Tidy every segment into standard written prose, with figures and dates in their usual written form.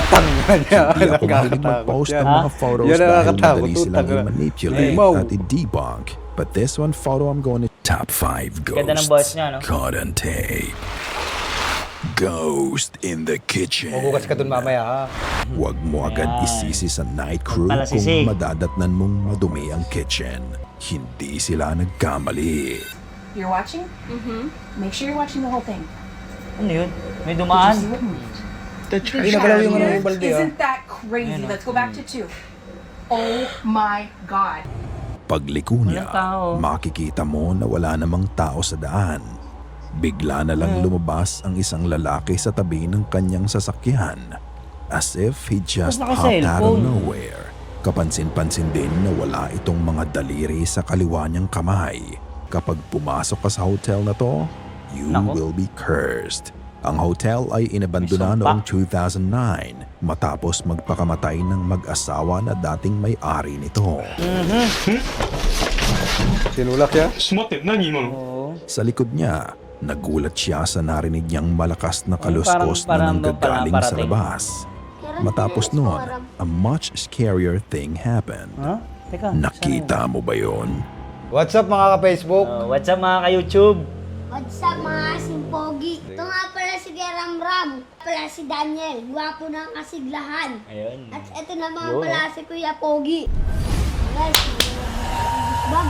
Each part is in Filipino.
Putang na niya. Hindi ako mahilig mag-post ng mga photos Yan ang dahil nakakatakot, madali silang putang na. i-manipulate Mo. at i-debunk. But this one photo I'm going to top 5 Ganda ng boss ghosts niya, no? caught on tape. Ghost in the kitchen. Magugas ka dun mamaya ha. Huwag mo agad Ayan. isisi sa night crew Pala kung sisig. madadatnan mong madumi ang kitchen. Hindi sila nagkamali. You're watching? Mm-hmm. Make sure you're watching the whole thing. Ano yun? May Did you see dumaan. what moved? Hindi nagalaw yung ano yung balde ha. Isn't that crazy? Ayun, Let's go back to 2. Oh my God. Pagliko niya, Walang tao. makikita mo na wala namang tao sa daan. Bigla na lang lumabas ang isang lalaki sa tabi ng kanyang sasakyan. As if he just Tapos hopped out of naka-cellphone. nowhere. Kapansin-pansin din na wala itong mga daliri sa kaliwa niyang kamay. Kapag pumasok ka sa hotel na to, you Nako. will be cursed. Ang hotel ay inabandona May sumpa. noong 2009 matapos magpakamatay ng mag-asawa na dating may-ari nito. Sinulak siya. ちょっと待って、何今の Oo. Sa likod niya, nagulat siya sa narinig niyang malakas na Parang- kaluskos na parang nanggagaling sa parating. labas. Matapos noon, a much scarier thing happened. Ha? Teka. Nakita mo ba yon? What's up mga ka-Facebook? What's up mga ka-YouTube? What's up mga kasing pogi? Ito nga pala si Ramram. Pala si Daniel. Gwapo ng kasiglahan. Ayun. At ito naman Yun, pala si Kuya Pogi. Guys, bam.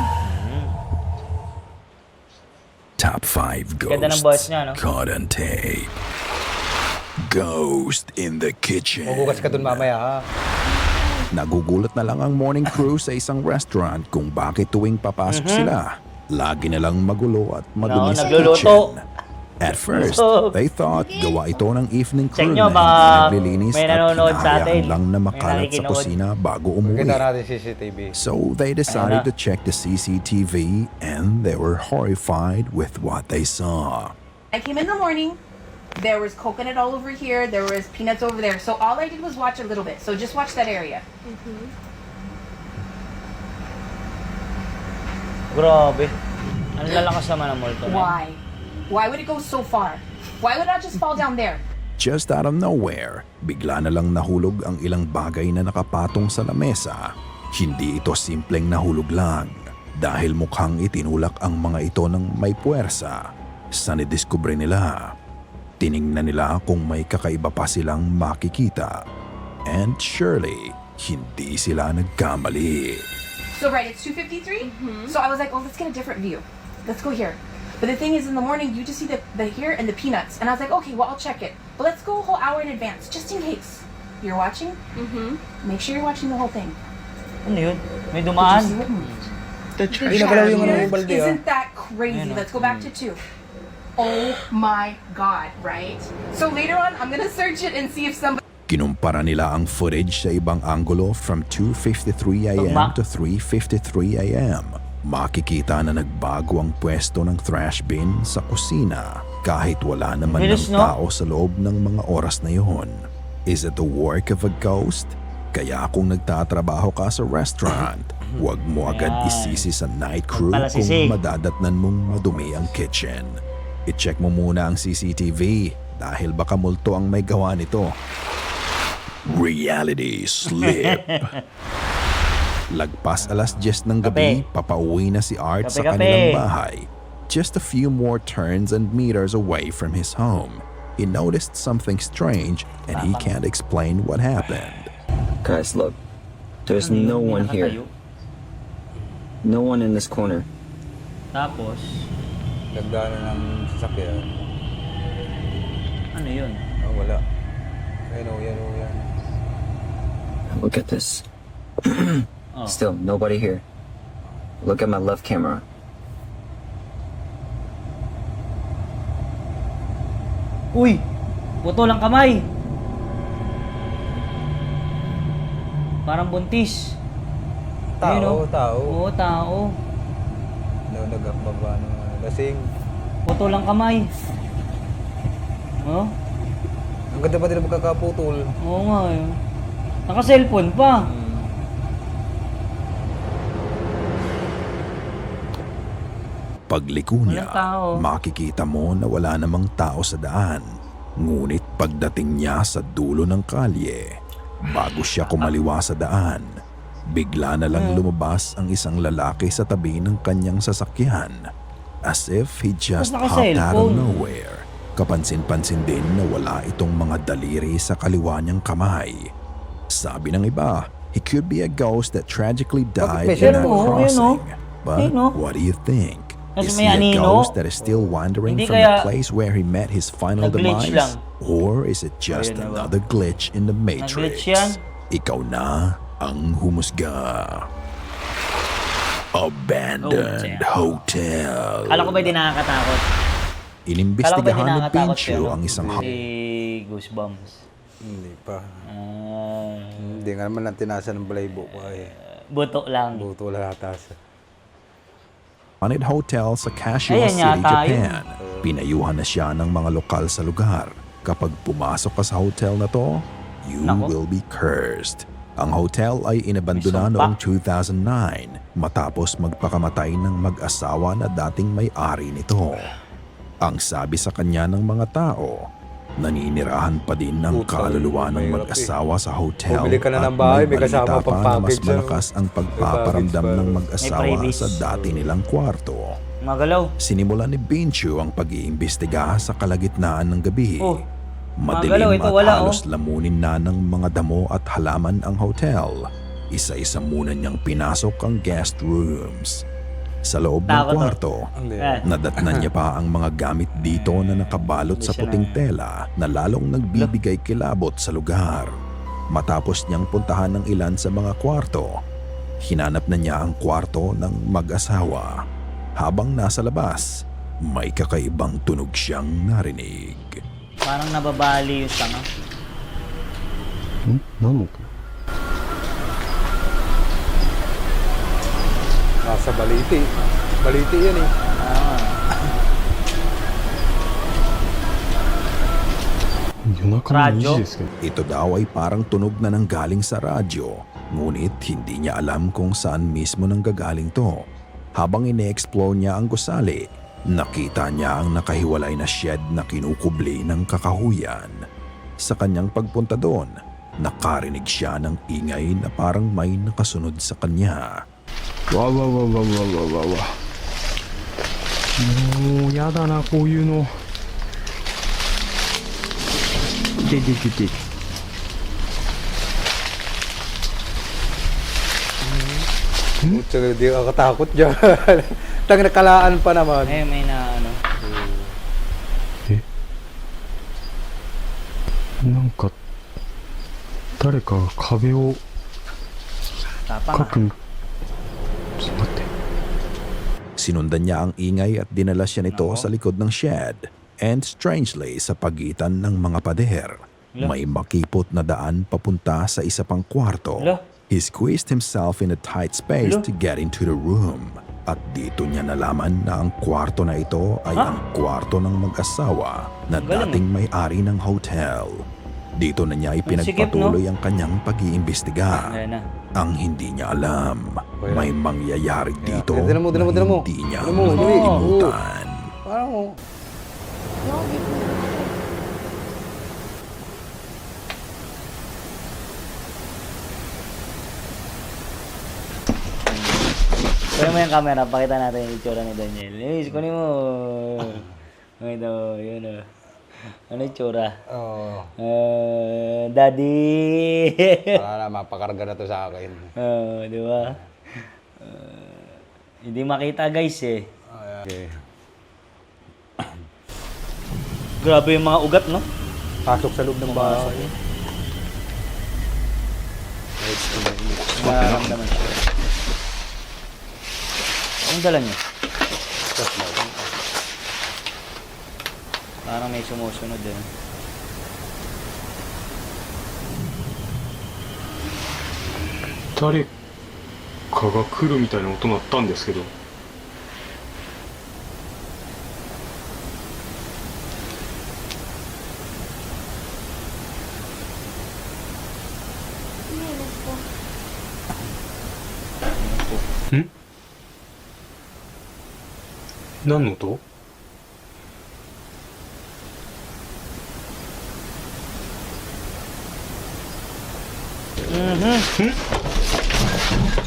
Top 5 Ganda ng ghosts boss niya, no? caught on tape. Ghost in the kitchen. Magugas ka dun mamaya ha. Nagugulat na lang ang morning crew sa isang restaurant kung bakit tuwing papasok sila. Lagi na lang magulo at madumi sa nagluluto. kitchen. At first, Luto. they thought gawa ito ng evening Check crew nyo, na baka hindi naglilinis may at nanonood sa hinahayaan atin. lang na May makalat sa nakikinood. kusina bago umuwi. Kita natin CCTV. So they decided Ayun to na. check the CCTV and they were horrified with what they saw. I came in the morning. There was coconut all over here. There was peanuts over there. So all I did was watch a little bit. So just watch that area. Grabe. Ang lalakas naman ng multo. na yun. Why? Why would it go so far? Why would it not just fall down there? Just out of nowhere, bigla na lang nahulog ang ilang bagay na nakapatong sa lamesa. Hindi ito simpleng nahulog lang dahil mukhang itinulak ang mga ito ng may puwersa. Sa nidiskubre nila, tiningnan nila kung may kakaiba pa silang makikita. And surely, hindi sila nagkamali. So right, it's 2:53. So I was like, oh, let's get a different view. Let's go here. But the thing is, in the morning, you just see the here and the peanuts. And I was like, okay, well, I'll check it. But let's go a whole hour in advance, just in case. You're watching? Mm-hmm. Make sure you're watching the whole thing. Ano yun? May Did you dumaan. see what moved? Hindi nagalaw yung ano yung balde ha. Isn't that crazy? Ayun, Let's go back to 2. Oh my God, right? So later on, I'm gonna search it and see if somebody. Kinumpara nila ang footage sa ibang anggulo from 2:53 a.m. Tugma. to 3:53 a.m. Makikita na nagbago ang pwesto ng trash bin sa kusina kahit wala naman Bilis, ng no? tao sa loob ng mga oras na yon. Is it the work of a ghost? Kaya kung nagtatrabaho ka sa restaurant, huwag mo agad Ayan. isisi sa night crew Pala kung sisig. madadatnan mong madumi ang kitchen. I-check mo muna ang CCTV dahil baka multo ang may gawa nito. Reality slip. Lagpas alas 10 ng gabi, papauwi na si Art sa Kape, kanilang kape. bahay. Just a few more turns and meters away from his home, he noticed something strange and he can't explain what happened. Guys, look. There's Ano yun? no May one here. nakatayo. No one in this corner. Tapos, Nagdaanan ng sasakyan. ano yun? Ah, wala. Yan o, yan o, yan. Look at this. Oh. Still, nobody here. Look at my left camera. Uy! Buto lang kamay! Parang buntis. Ayun, Tao, oh. tao. Oo, tao. Nagakbaba na lasing. Buto lang kamay. Oh? Ang ganda pa din ang magkakaputol. Oo nga eh. Naka-cellphone pa. Pagliko niya, Walang tao. makikita mo na wala namang tao sa daan. Ngunit pagdating niya sa dulo ng kalye, bago siya kumaliwa sa daan, bigla na lang lumabas ang isang lalaki sa tabi ng kanyang sasakyan. As if he just Ba't hopped out of naka-cellphone? nowhere. Kapansin-pansin din na wala itong mga daliri sa kaliwa niyang kamay. Sabi ng iba, he could be a ghost that tragically died may in that cellphone? crossing. But Ayun, oh. what do you think? Kasi Is may he a anino. ghost that is still wandering Hindi from the kaya place where he met his final nag-glitch demise? lang. Or is it just Ayun na ba? another glitch in the Matrix? Nag-glitch yan? Ikaw na ang humusga. Abandoned Hotel. Kala ko ba di nakakatakot? Kala ko ba di Inimbestigahan ni nakakatakot Pinchu yun? ang isang Si Goosebumps. Hindi pa. Ah, Hindi nga naman natinasa ng balaybo ko eh. buto lang. Buto wala tasa. haunted hotel sa Kashiwa Ayan City, yata yun. Japan. Pinayuhan na siya ng mga lokal sa lugar. Kapag pumasok ka sa hotel na to, you Nako. will be cursed. Ang hotel ay inabandona May sumpa. noong 2009 matapos magpakamatay ng mag-asawa na dating may-ari nito. Ang sabi sa kanya ng mga tao, naninirahan pa din ng Puta, kaluluwa ng mahirap mag-asawa sa hotel Bumili ka na at ng bahay, may balita kasama pa pang na mas package, ano? malakas ang pagpaparamdam May ng package mag-asawa privacy. sa dati nilang kwarto. Magalaw. Sinimulan ni Binchu ang pag-iimbestiga sa kalagitnaan ng gabi. Oh, Madilim magalaw, ito at wala, halos lamunin na ng mga damo at halaman ang hotel. Isa-isa muna niyang pinasok ang guest rooms. Sa loob ng Takot, oh. kwarto, Hindi. nadatnan niya pa ang mga gamit dito na nakabalot sa puting tela na lalong nagbibigay kilabot sa lugar. Matapos niyang puntahan ng ilan sa mga kwarto, hinanap na niya ang kwarto ng mag-asawa. Habang nasa labas, may kakaibang tunog siyang narinig. Parang nababali yung tanga. Nasa baliti. Baliti yan eh. Radyo. Ito daw ay parang tunog na nanggaling sa radyo, ngunit hindi niya alam kung saan mismo nanggagaling to. Habang ine-explore niya ang gusali, nakita niya ang nakahiwalay na shed na kinukubli ng kakahuyan. Sa kanyang pagpunta doon, nakarinig siya ng ingay na parang may nakasunod sa kanya. わわわわわわわわもうやだなこういうのでPutsa, hindi ka katakot dyan. Tang nakalaan pa naman. Ayun, may na ano. なんか誰かが壁を Tapang 描くちょっと待って Sinundan niya ang ingay at dinala siya nito sa likod ng shed. And strangely, sa pagitan ng mga pader, may makipot na daan papunta sa isa pang kwarto. Hala. He squeezed himself in a tight space Hala. to get into the room. At dito niya nalaman na ang kwarto na ito ay ang kwarto ng mag-asawa na Galing. dating may-ari ng hotel. Dito na niya sikip, ipinagpatuloy ang kanyang pag-iimbestiga. Ayan na. Ang hindi niya alam, may mangyayari dito Tinan mo, tinan mo, na tinan mo. hindi niya Tinan mo, dali. makalimutan. Parang Kunin mo yung camera, pakita natin yung itsura ni Daniel. Yes, kunin mo. Ito, yun o. Ano yung itsura? oh, Daddy! para na mapakarga na to sa akin. Di ba? Hindi makita guys eh. Okay. Grabe yung mga ugat, no? Pasok sa loob ng bahay. Nararamdaman siya. Anong dala niyo? Parang may sumusunod eh. 誰かが来るみたいな音鳴ったんですけど 何の音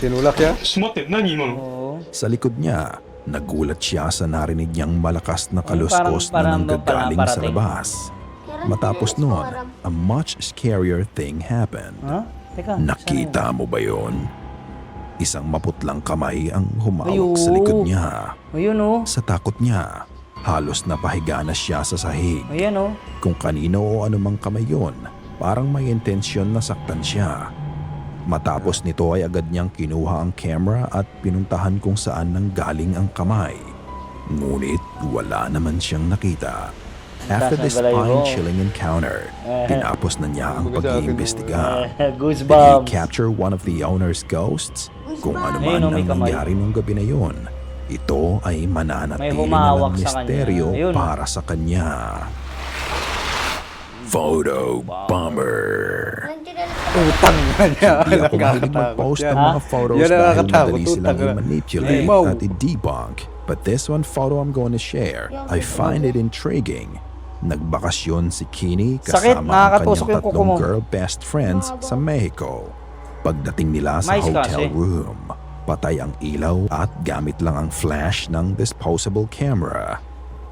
Sinulak siya? ちょっと待って、何今の？ Oo. Sa likod niya, nagulat siya sa narinig niyang malakas na kaluskos parang na nanggagaling sa parating. labas. Matapos noon, a much scarier thing happened. Ha? Teka. Nakita mo ba yon? Isang maputlang kamay ang humawak sa likod niya. Ayun oh. Sa takot niya, halos napahiga na siya sa sahig. Ayan oh. Kung kanino o anumang kamay yon, parang may intensyon na saktan siya. Matapos nito ay agad niyang kinuha ang camera at pinuntahan kung saan nanggaling ang kamay. Ngunit wala naman siyang nakita. After this spine-chilling encounter, tinapos na niya ang pag-iimbestiga. Did he Goosebumps. capture one of the owner's ghosts? Kung ano man Ayun, may ang kamay. nangyari nung gabi na yon, ito ay mananatili May na humahawak ng sa kanya. misteryo Ayun. para sa kanya. Photo Bomber. Utang na niya. Hindi ako mahilig mag-post ng mga photos Yan ang dahil nakakatakot, madali silang utang na. i-manipulate Limaw. at i-debunk. But this one photo I'm going to share, I find it intriguing. Nagbakasyon si Kini Sakit, kasama ang nakakatusok kanyang yung kuko tatlong mo. girl best friends sa Mexico. Pagdating nila sa Mais hotel kasi. room, patay ang ilaw at gamit lang ang flash ng disposable camera.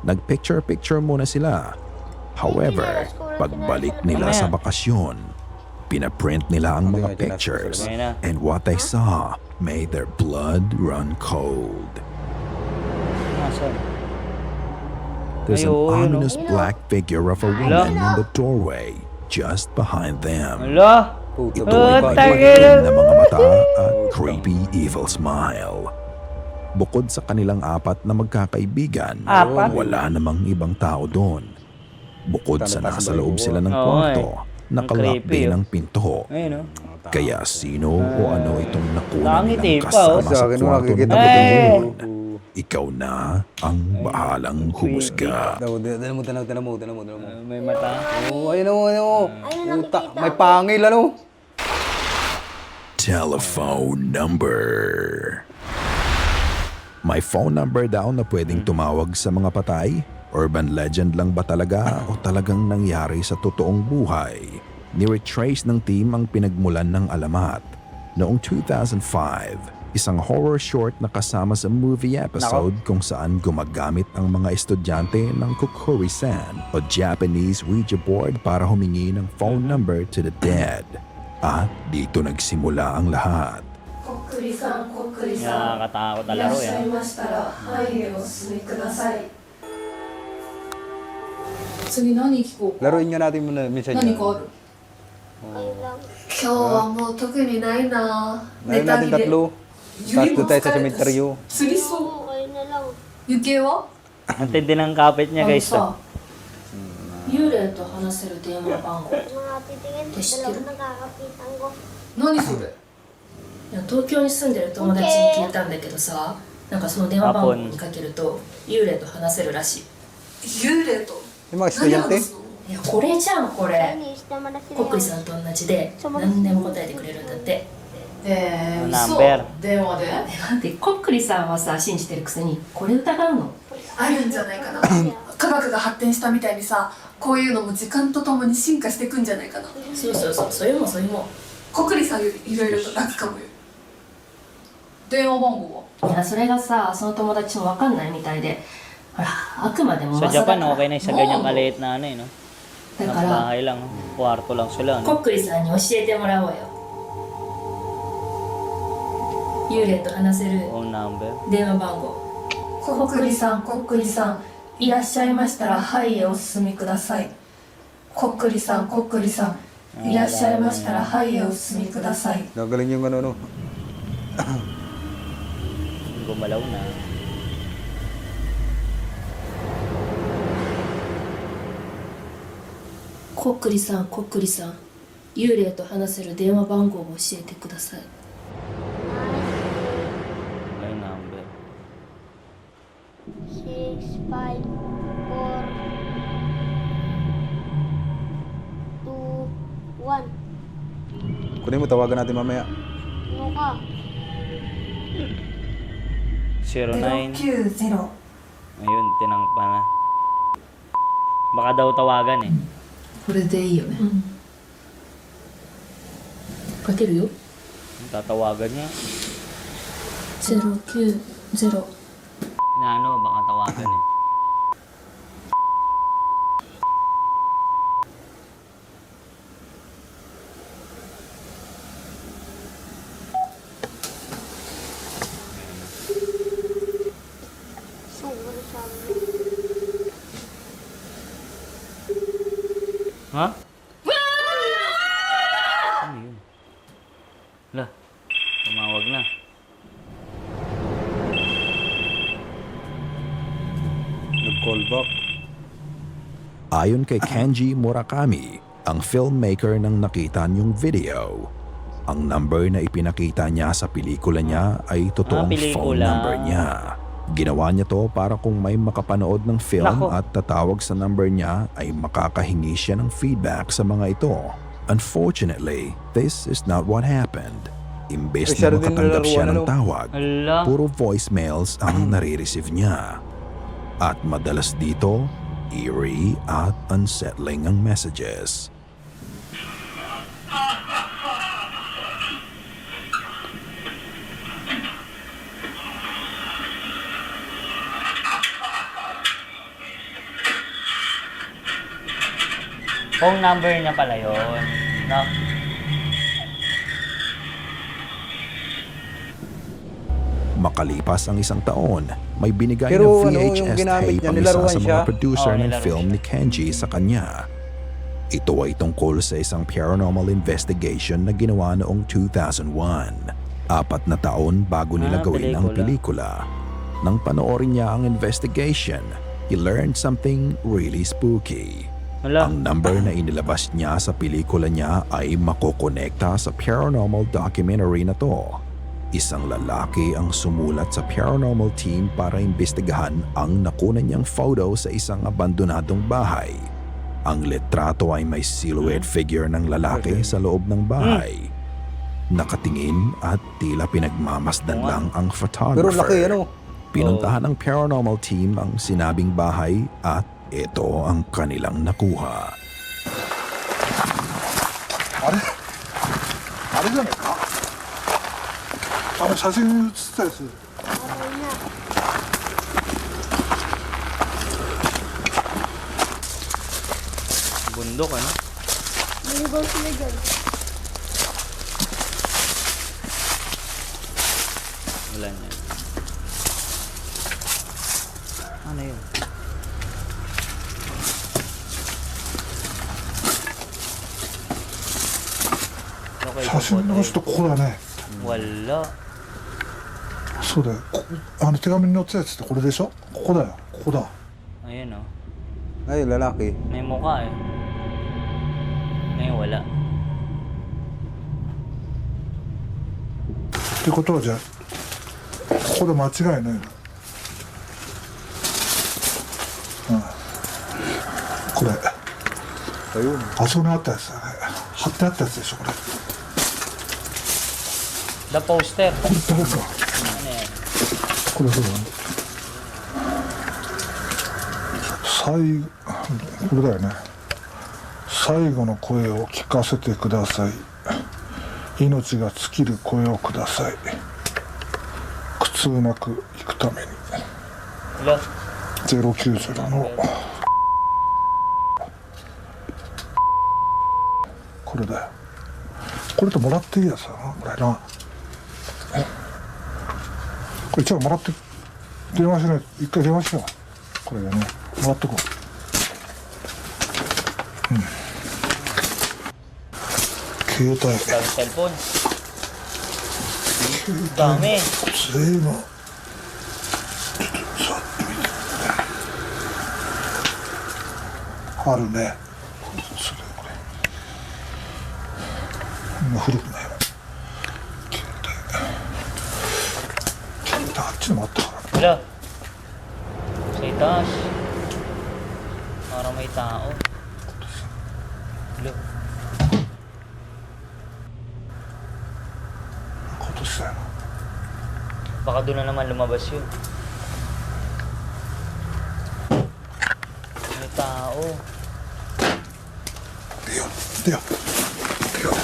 Nagpicture-picture muna sila. However, pagbalik nila sa bakasyon, pinaprint nila ang mga pictures, and what they saw made their blood run cold. Nasaan? There's an Ayun, ominous black figure of a woman in the doorway just behind them. Ala. Ito Oh, ay may tagay madilim na mga mata at creepy evil smile. Bukod sa kanilang apat na magkakaibigan, Apat? wala namang ibang tao doon. Bukod sa nasa loob sila ng Oo, kwarto, Ang nakalock creepy, din oh. ang pinto. Ayun oh. Kaya sino o ano itong nakunan Nakangiti nilang pa, oh. kasama Sa sa akin, kwarto nakikita na ko din yun? yun. Ikaw na ang bahalang humusga. Dala mo. May mata. Oh, ayun mo. Utak, may pangil, ano? Telephone number. May phone number daw na pwedeng tumawag sa mga patay? Urban legend lang ba talaga o talagang nangyari sa totoong buhay? Ni-retrace ng team ang pinagmulan ng alamat. Noong 2005, isang horror short na kasama sa movie episode kung saan gumagamit ang mga estudyante ng Kukuri-san o Japanese Ouija board para humingi ng phone number to the dead. At dito nagsimula ang lahat. Nakakatakot na laro yan. Laruin nyo natin muna minsan yun. 今日はもう特にないな。 Laruin natin tatlo. Tapos doon tayo sa cemetery. 釣りそう。 Okay na lang. 行方は Ang tindi ng kapit niya guys. さ、幽霊と話せる電話番号。 Mga titingin, dalawang nakakapitan ko. 何それ？いや東京に住んでる友達に聞いたんだけどさ、なんかその電話番号にかけると幽霊と話せるらしい。幽霊と Yung mga estudyante. いやこれじゃんこれ。 Chinese naman na コックリ sila. さんと同じで何でも答えてくれるんだって。ナンベル電話で？待ってコックリさんはさ信じてるくせにこれ疑うの？あるんじゃないかな科学が発展したみたいにさこういうのも時間とともに進化していくんじゃないかなそうそうそうそういうもんそういうもん。コクリさんよりいろいろと楽かもよ電話番号はいやそれがさその友達も分かんないみたいでほらあくまでも Sa 噂だか Japan, ら okay na yung sa ganyang maliit na ano eh, no? だ Ng から bahay lang, kwarto lang sila, コ no? ックリさんに教えてもらおうよ幽霊と話せる Phone number. 電話番号コックリさんコックリさんいらっしゃいましたらはいへお進みくださいコックリさんコックリさんいらっしゃいましたらはいへお進みください Gagaling yung ano. Gumalaw na. コックリさんコックリさん幽霊と話せる電話番号を教えてください May number. 6, 5, 4, 2, 1. Kunin mo, tawagan natin mamaya. Ano ka? 09. 090 Ayun, tinangpa na. Baka daw tawagan eh. これでいいよね、かけるよ。 Tatawagan niya. 090 Na ano, baka tawagan eh. Ha? Ano yun? Lah, tumawag na. Nag-call back. Ayon kay Kenji Murakami, ang filmmaker ng nakita niyong video, ang number na ipinakita niya sa pelikula niya ay totoong pelikula. phone number niya. Ginawa niya to para kung may makapanood ng film Nako. at tatawag sa number niya ay makakahingi siya ng feedback sa mga ito. Unfortunately, this is not what happened. Imbes Siya na rin din makatanggap siya nilaruan, ng ano? tawag, Hala. puro voicemails ang nare-receive niya. At madalas dito, eerie at unsettling ang messages. Phone number niya pala yun. No? Makalipas ang isang taon, may binigay Pero na ano, yung VHS ginamit tape niya, ang isa nilaruan sa siya? mga producer Oo, ng nilaro film siya. ni Kenji sa kanya. Ito ay tungkol sa isang paranormal investigation na ginawa noong 2001. 4 na taon bago nila gawin ang pelikula. Nang panoorin niya ang investigation, he learned something really spooky. Hala. Ang number na inilabas niya sa pelikula niya ay makokonekta sa paranormal documentary na to. Isang lalaki ang sumulat sa paranormal team para imbestigahan ang nakunan niyang photo sa isang abandonadong bahay. Ang litrato ay may silhouette figure ng lalaki sa loob ng bahay. Nakatingin at tila pinagmamasdan lang ang photographer. Pero laki, ano? Pinuntahan ng paranormal team ang sinabing bahay at ito ang kanilang nakuha. あれじゃないか写真写ったやつ Bundok, ano? Maligaw sila dyan. Wala niya. Ano yun? Okay, 写真の人ここだね Wala. そうだよ手紙に載ってたやつってこれでしょここだよここだ Ayun, oh. Ay, lalaki. May mukha eh. Ngayon wala. ってことはじゃあここで間違いないのこれ Ayun. あそこにあったやつだね貼ってあったやつでしょこれ The poster. これ誰か Ano yan? これそうだねこれだよね最後の声を聞かせてください命が尽きる声をください苦痛なく生くために Wala. 090のこれだよこれともらっていいやつだなこれなこれ一応もらって電話しない一回電話しようこれでねもらってこう携帯 Dami cellphone. Dami. 随分あるねそれこれ今古くないわ携帯あっちにもあったからね Wala. Sa itaas. Parang may tao. Wala. 今年だよな Baka doon na naman lumabas yun. May tao. 出よう出よう出よう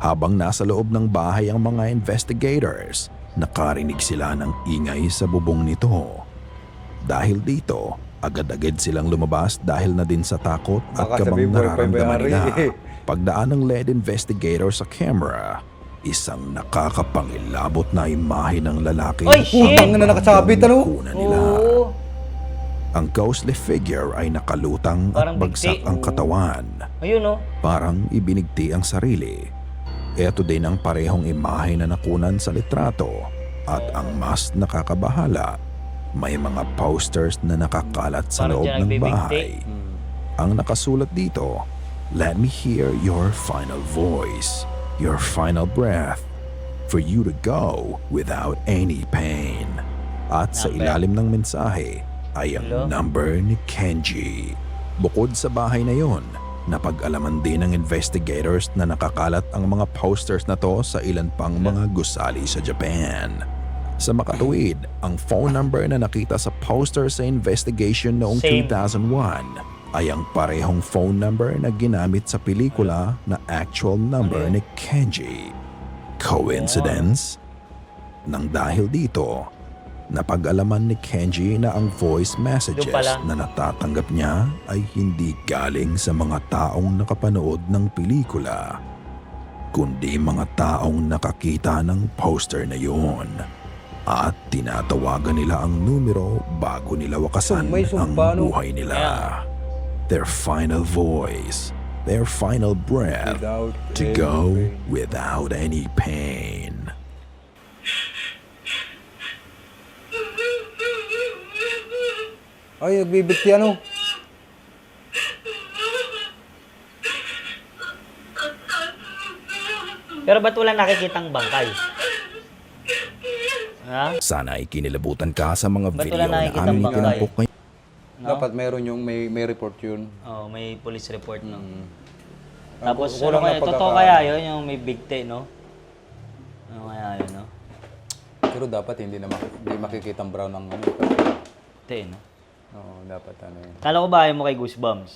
Habang nasa loob ng bahay ang mga investigators, nakarinig sila ng ingay sa bubong nito. Dahil dito, agad-agad silang lumabas dahil na din sa takot at Baka kabang sabihin mo, nararamdaman February. nila. Pagdaan ng lead investigator sa camera, isang nakakapangilabot na imahe ng lalaki Oy, shit! Ang na nakasabit, ano? kunan nila. Oo. Ang ghostly figure ay nakalutang Parang at bagsak bigti. ang katawan. Ayun oh. Parang ibinigti ang sarili. Ito din ang parehong imahe na nakunan sa litrato. At ang mas nakakabahala, may mga posters na nakakalat sa Parang loob dyan ng nagbibigti. bahay. Ang nakasulat dito, "Let me hear your final voice, your final breath, for you to go without any pain." At sa Number. ilalim ng mensahe ay ang Hello? number ni Kenji. Bukod sa bahay na yon, napag-alaman din ng investigators na nakakalat ang mga posters na to sa ilan pang mga gusali sa Japan. Sa makatuwid, ang phone number na nakita sa poster sa investigation noong Same. 2001 ay ang parehong phone number na ginamit sa pelikula na actual number ni Kenji. Coincidence? Nang dahil dito, napag-alaman ni Kenji na ang voice messages Doon pala. na natatanggap niya ay hindi galing sa mga taong nakapanood ng pelikula, kundi mga taong nakakita ng poster na yun. At tinatawagan nila ang numero bago nila wakasan May ang sumpa, no? buhay nila. Their final voice, their final breath, Without to any go pain. without any pain. Ay, nagbibigti ano? Pero ba't wala nakikitang bangkay? Ha? Sana ay kinilabutan ka sa mga Ba't video wala na nakikitang aming bangkay? tinampok ngayon. No? Dapat meron yung may report yun. Oh, may police report, no? Ah, Tapos, kulang ano na kaya, totoo pagkaka- kaya yun, yung may bigti, no? Ano kaya yun, no? Pero dapat hindi makikitang brown ng ano. Bigti, no? Oo, dapat ano yun. Kala ko ba ayaw mo kay Goosebumps?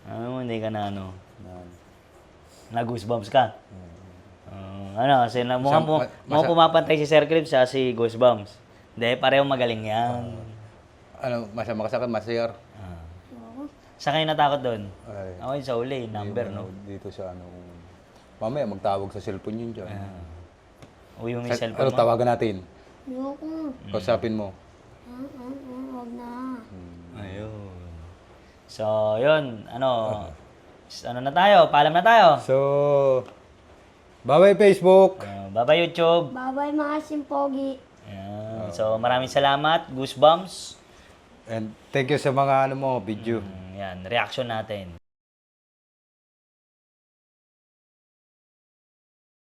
Ano mo, hindi ka na ano? Na Goosebumps ka? Ano, kasi mukhang pumapantay si Sir Crib siya si Goosebumps. Hindi, pareho magaling yan. Ano, masama ka sa akin, masayar. Sa kayo natakot doon? Ay. Ako yun sa uli, number, no? Dito sa ano. Mamaya magtawag sa cellphone yun dyan. Uy, yung may Ano, cellphone mo. tawagan natin. Ayoko. Kausapin mo. Huwag na. Ayun. So, yun. Ano na tayo? Paalam na tayo. So, bye-bye Facebook. Bye-bye YouTube. Bye-bye mga simpogi. Ayan. So, maraming salamat. Goosebumps. And thank you sa mga ano mo, video. Yan, reaction natin.